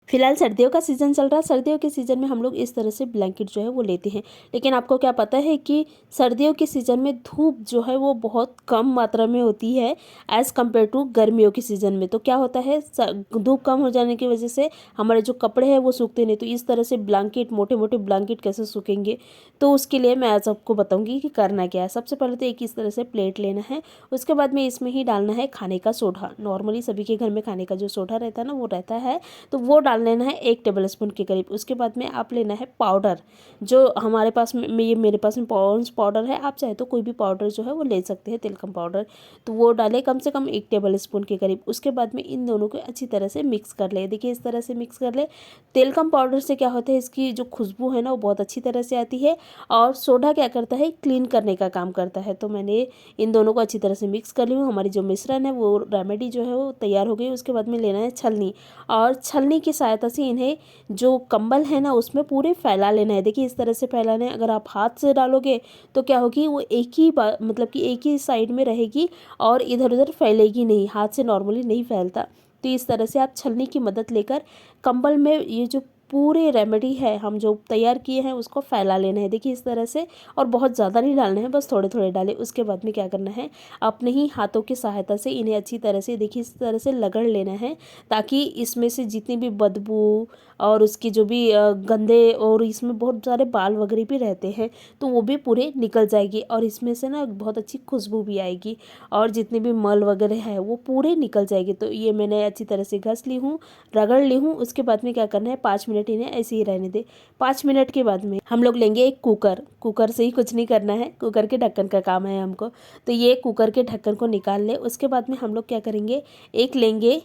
फिलहाल सर्दियों का सीज़न चल रहा है। सर्दियों के सीज़न में हम लोग इस तरह से ब्लैंकेट जो है वो लेते हैं। लेकिन आपको क्या पता है कि सर्दियों के सीज़न में धूप जो है वो बहुत कम मात्रा में होती है एज़ कम्पेयर टू गर्मियों के सीज़न में। तो क्या होता है, धूप कम हो जाने की वजह से हमारे जो कपड़े हैं वो सूखते नहीं। तो इस तरह से ब्लैंकेट, मोटे मोटे ब्लैंकेट कैसे सूखेंगे, तो उसके लिए मैं आज आपको बताऊँगी कि करना क्या है। सबसे पहले तो एक इस तरह से प्लेट लेना है। उसके बाद में इसमें ही डालना है खाने का सोडा। नॉर्मली सभी के घर में खाने का जो सोडा रहता है ना, वो रहता है, तो वो डाल लेना है 1 टेबलस्पून के करीब। उसके बाद में आप लेना है पाउडर, जो हमारे पास में ये मेरे पास में पॉन्ड्स पाउडर है। आप चाहे तो कोई भी पाउडर जो है वो ले सकते हैं, तिलकम पाउडर। तो वो डालें कम से कम 1 टेबलस्पून के करीब। उसके बाद में इन दोनों को अच्छी तरह से मिक्स कर ले। देखिए इस तरह से मिक्स कर ले। तिलकम पाउडर से क्या होता है, इसकी जो खुशबू है ना वो बहुत अच्छी तरह से आती है, और सोडा क्या करता है, क्लीन करने का काम करता है। तो मैंने इन दोनों को अच्छी तरह से मिक्स कर ली हूँ। हमारी जो मिश्रण है, वो रेमेडी जो है वो तैयार हो गई। उसके बाद में लेना है छलनी, और छलनी की सहायता से इन्हें जो कंबल है ना उसमें पूरे फैला लेना है। देखिए इस तरह से फैलाना है। अगर आप हाथ से डालोगे तो क्या होगी, वो एक ही मतलब कि एक ही साइड में रहेगी और इधर उधर फैलेगी नहीं। हाथ से नॉर्मली नहीं फैलता। तो इस तरह से आप छलनी की मदद लेकर कंबल में ये जो पूरे रेमेडी है हम जो तैयार किए हैं उसको फैला लेना है। देखिए इस तरह से, और बहुत ज़्यादा नहीं डालना है, बस थोड़े थोड़े डालें। उसके बाद में क्या करना है, अपने ही हाथों की सहायता से इन्हें अच्छी तरह से, देखिए इस तरह से लगड़ लेना है, ताकि इसमें से जितनी भी बदबू और उसकी जो भी गंदे, और इसमें बहुत सारे बाल वगैरह भी रहते हैं, तो वो भी पूरे निकल जाएगी, और इसमें से ना बहुत अच्छी खुशबू भी आएगी, और जितने भी मल वगैरह है वो पूरे निकल जाएगी। तो ये मैंने अच्छी तरह से घस ली हूँ, रगड़ ली हूँ। उसके बाद में क्या करना है, 5 मिनट इन्हें ऐसे ही रहने दे। 5 मिनट के बाद में हम लोग लेंगे एक कुकर। कुकर से ही कुछ नहीं करना है, कुकर के ढक्कन का काम है हमको। तो ये कुकर के ढक्कन को निकाल ले। उसके बाद में हम लोग क्या करेंगे, एक लेंगे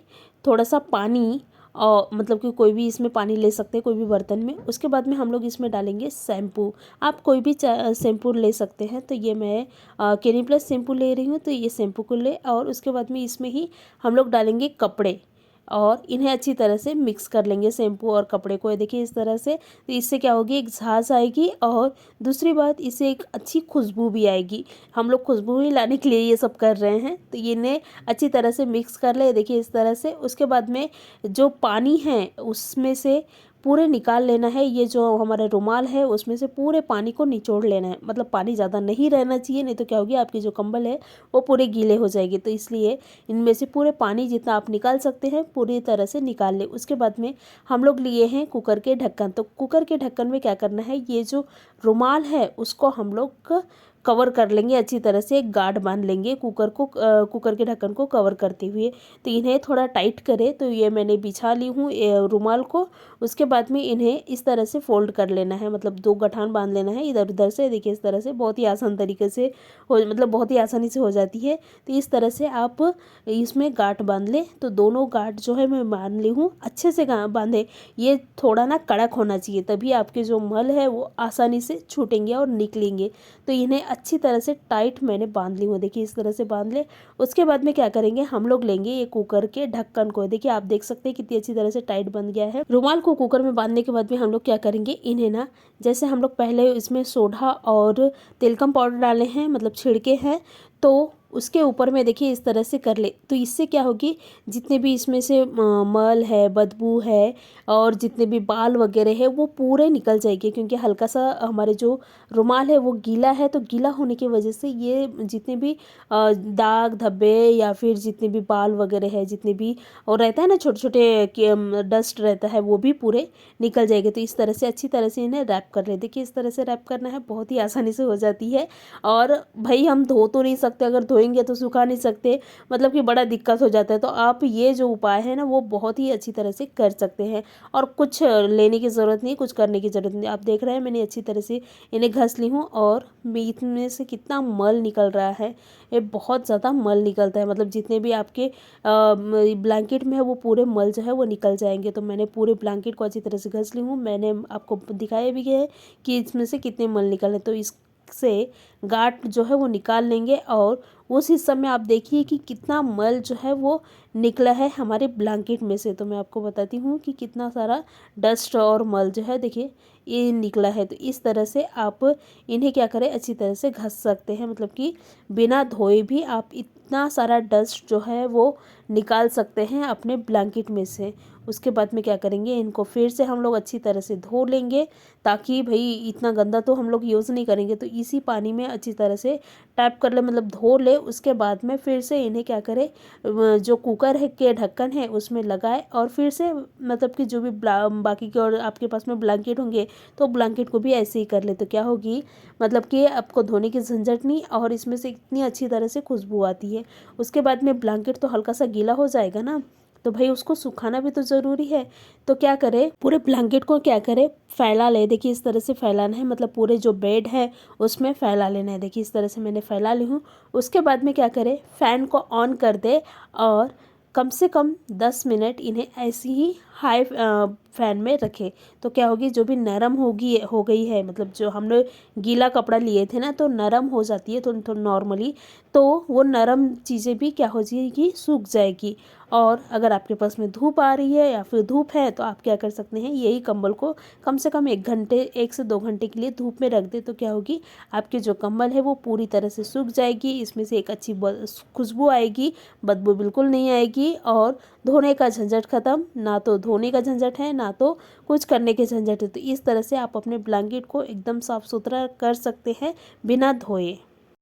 थोड़ा सा पानी, और मतलब कि कोई भी इसमें पानी ले सकते हैं, कोई भी बर्तन में। उसके बाद में हम लोग इसमें डालेंगे शैम्पू। आप कोई भी शैम्पू ले सकते हैं। तो ये मैं क्लिनिक प्लस शैम्पू ले रही हूँ, तो ये शैम्पू को ले, और उसके बाद में इसमें ही हम लोग डालेंगे कपड़े, और इन्हें अच्छी तरह से मिक्स कर लेंगे, शैम्पू और कपड़े को। देखिए इस तरह से। तो इससे क्या होगी, एक झांझ आएगी, और दूसरी बात, इससे एक अच्छी खुशबू भी आएगी। हम लोग खुशबू ही लाने के लिए ये सब कर रहे हैं। तो ये इन्हें अच्छी तरह से मिक्स कर ले, देखिए इस तरह से। उसके बाद में जो पानी है उसमें से पूरे निकाल लेना है। ये जो हमारा रुमाल है उसमें से पूरे पानी को निचोड़ लेना है। मतलब पानी ज़्यादा नहीं रहना चाहिए, नहीं तो क्या होगी, आपकी जो कंबल है वो पूरे गीले हो जाएगी। तो इसलिए इनमें से पूरे पानी जितना आप निकाल सकते हैं पूरी तरह से निकाल ले। उसके बाद में हम लोग लिए हैं कुकर के ढक्कन। तो कुकर के ढक्कन में क्या करना है, ये जो रुमाल है उसको हम लोग कवर कर लेंगे अच्छी तरह से। एक गार्ड बांध लेंगे कुकर को, कुकर के ढक्कन को कवर करते हुए। तो इन्हें थोड़ा टाइट करे। तो ये मैंने बिछा ली हूँ रुमाल को। उसके बाद में इन्हें इस तरह से फोल्ड कर लेना है, मतलब 2 गठान बांध लेना है इधर उधर से। देखिए इस तरह से बहुत ही आसान तरीके से मतलब बहुत ही आसानी से हो जाती है। तो इस तरह से आप इसमें गांठ बांध ले। तो दोनों गांठ जो है मैं बांध ली हूँ, अच्छे से बांधे। ये थोड़ा ना कड़क होना चाहिए, तभी आपके जो मल है वो आसानी से छूटेंगे और निकलेंगे। तो इन्हें अच्छी तरह से टाइट मैंने बांध ली हूँ। देखिए इस तरह से बांध ले। उसके बाद में क्या करेंगे, हम लोग लेंगे ये कुकर के ढक्कन को। देखिए आप देख सकते हैं कितनी अच्छी तरह से टाइट बन गया है। रुमाल को कुकर में बांधने के बाद में हम लोग क्या करेंगे, इन्हें ना, जैसे हम लोग पहले इसमें सोडा और तिलकम पाउडर डाले हैं, मतलब छिड़के हैं, तो उसके ऊपर में देखिए इस तरह से कर ले। तो इससे क्या होगी, जितने भी इसमें से मल है, बदबू है, और जितने भी बाल वगैरह है वो पूरे निकल जाएंगे। क्योंकि हल्का सा हमारे जो रुमाल है वो गीला है, तो गीला होने की वजह से ये जितने भी दाग धब्बे या फिर जितने भी बाल वगैरह है, जितने भी और रहता है ना छोटे छोटे डस्ट रहता है, वो भी पूरे निकल जाएंगे। तो इस तरह से अच्छी तरह से इन्हें रैप कर ले। देखिए इस तरह से रैप करना है, बहुत ही आसानी से हो जाती है। और भाई हम धो तो नहीं सकते, अगर धोएंगे तो सुखा नहीं सकते, मतलब कि बड़ा दिक्कत हो जाता है। तो आप ये जो उपाय है ना वो बहुत ही अच्छी तरह से कर सकते हैं, और कुछ लेने की ज़रूरत नहीं, कुछ करने की ज़रूरत नहीं। आप देख रहे हैं मैंने अच्छी तरह से इन्हें घस ली हूँ, और मीट में से कितना मल निकल रहा है, ये बहुत ज़्यादा मल निकलता है। मतलब जितने भी आपके ब्लैंकेट में है वो पूरे मल जो है वो निकल जाएंगे। तो मैंने पूरे ब्लैंकेट को अच्छी तरह से घस ली हूँ। मैंने आपको दिखाया भी है कि इसमें से कितने मल निकले। तो इससे गांठ जो है वो निकाल लेंगे, और उस हिस्से में आप देखिए कि कितना मल जो है वो निकला है हमारे ब्लैंकेट में से। तो मैं आपको बताती हूँ कि कितना सारा डस्ट और मल जो है देखिए ये निकला है। तो इस तरह से आप इन्हें क्या करें, अच्छी तरह से घस सकते हैं, मतलब कि बिना धोए भी आप इतना सारा डस्ट जो है वो निकाल सकते हैं अपने ब्लैंकेट में से। उसके बाद में क्या करेंगे, इनको फिर से हम लोग अच्छी तरह से धो लेंगे, ताकि भाई इतना गंदा तो हम लोग यूज़ नहीं करेंगे, तो इसी पानी में अच्छी तरह से टैप कर ले, मतलब धो ले। उसके बाद में फिर से इन्हें क्या करें, जो कुकर है के ढक्कन है उसमें लगाए, और फिर से मतलब कि जो भी बाकी के और आपके पास में ब्लैंकेट होंगे तो ब्लैंकेट को भी ऐसे ही कर ले। तो क्या होगी, मतलब कि आपको धोने की झंझट नहीं, और इसमें से इतनी अच्छी तरह से खुशबू आती है। उसके बाद में ब्लैंकेट तो हल्का सा गीला हो जाएगा ना, तो भाई उसको सुखाना भी तो ज़रूरी है। तो क्या करें, पूरे ब्लैंकेट को क्या करें, फैला ले। देखिए इस तरह से फैलाना है, मतलब पूरे जो बेड है उसमें फैला लेना है। देखिए इस तरह से मैंने फैला ली हूँ। उसके बाद में क्या करें, फ़ैन को ऑन कर दे और कम से कम 10 मिनट इन्हें ऐसे ही हाई फैन में रखें। तो क्या होगी, जो भी नरम हो गई है, मतलब जो हमने गीला कपड़ा लिए थे ना, तो नरम हो जाती है तो नॉर्मली, तो वो नरम चीज़ें भी क्या हो जाएगी, सूख जाएगी। और अगर आपके पास में धूप आ रही है या फिर धूप है, तो आप क्या कर सकते हैं, यही कंबल को कम से कम 1 से 2 घंटे के लिए धूप में रख दे। तो क्या होगी, आपके जो कंबल है वो पूरी तरह से सूख जाएगी, इसमें से एक अच्छी खुशबू आएगी, बदबू बिल्कुल नहीं आएगी, और धोने का झंझट ख़त्म। ना तो धोने का झंझट है, ना तो कुछ करने के झंझट है। तो इस तरह से आप अपने ब्लैंकेट को एकदम साफ़ सुथरा कर सकते हैं बिना धोए।